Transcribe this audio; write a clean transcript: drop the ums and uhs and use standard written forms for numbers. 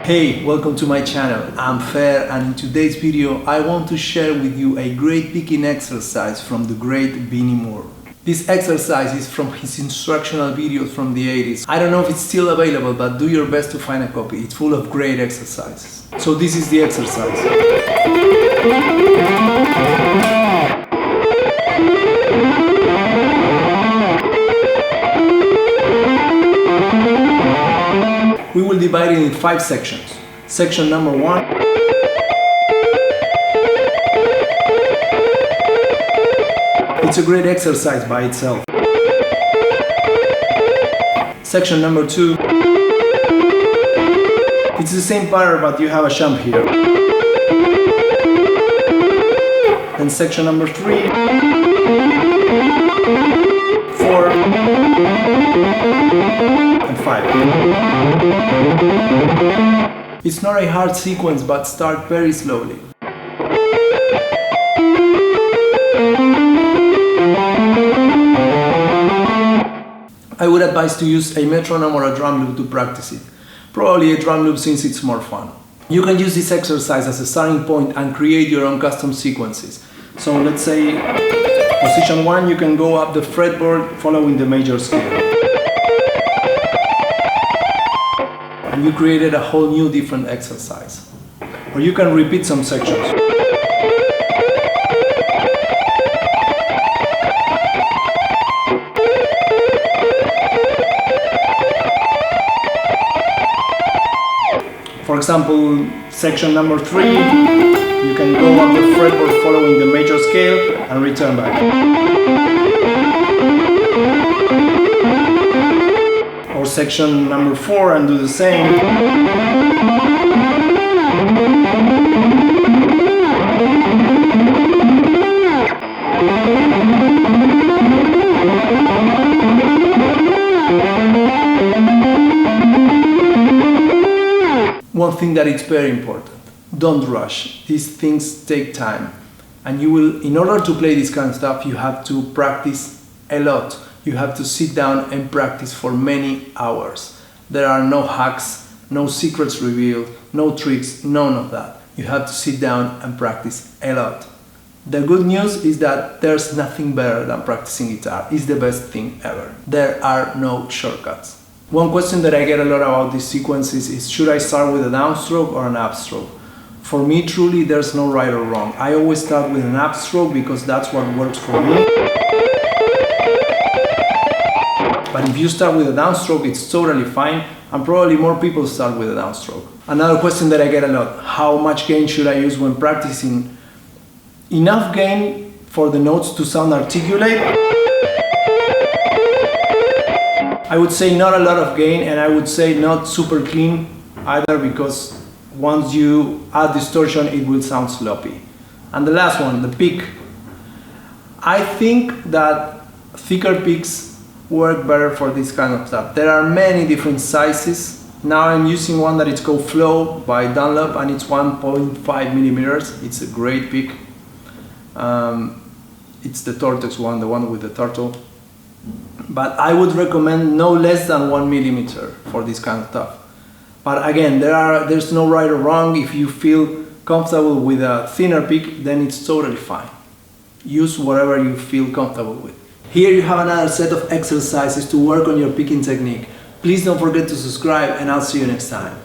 Hey, welcome to my channel. I'm Fer, and in today's video I want to share with you a great picking exercise from the great Vinnie Moore. This exercise is from his instructional videos from the 80s. I don't know if it's still available, but do your best to find a copy. It's full of great exercises. So this is the exercise. We will divide it in 5 sections. Section number 1. It's a great exercise by itself. Section number 2. It's the same pattern, but you have a jump here. Then section number 3. 4. And 5. It's not a hard sequence, but start very slowly. I would advise to use a metronome or a drum loop to practice it. Probably a drum loop since it's more fun. You can use this exercise as a starting point and create your own custom sequences. So let's say position 1, you can go up the fretboard following the major scale. And you created a whole new different exercise. Or you can repeat some sections. For example, section number 3, you can go up the fretboard following the major scale and return back. Or section number 4 and do the same. One thing that is very important, don't rush. These things take time. And you will, in order to play this kind of stuff, you have to practice a lot. You have to sit down and practice for many hours. There are no hacks, no secrets revealed, no tricks, none of that. You have to sit down and practice a lot. The good news is that there's nothing better than practicing guitar. It's the best thing ever. There are no shortcuts. One question that I get a lot about these sequences is, should I start with a downstroke or an upstroke? For me, truly, there's no right or wrong. I always start with an upstroke because that's what works for me. But if you start with a downstroke, it's totally fine, and probably more people start with a downstroke. Another question that I get a lot, how much gain should I use when practicing? Enough gain for the notes to sound articulate. I would say not a lot of gain, and I would say not super clean either, because once you add distortion it will sound sloppy. And the last one, the pick. I think that thicker picks work better for this kind of stuff. There are many different sizes. Now I'm using one that is called Flow by Dunlop, and it's 1.5 millimeters. It's a great pick. It's the Tortex one, the one with the turtle. But I would recommend no less than 1 millimeter for this kind of stuff. But again, there's no right or wrong. If you feel comfortable with a thinner pick, then it's totally fine. Use whatever you feel comfortable with. Here you have another set of exercises to work on your picking technique. Please don't forget to subscribe, and I'll see you next time.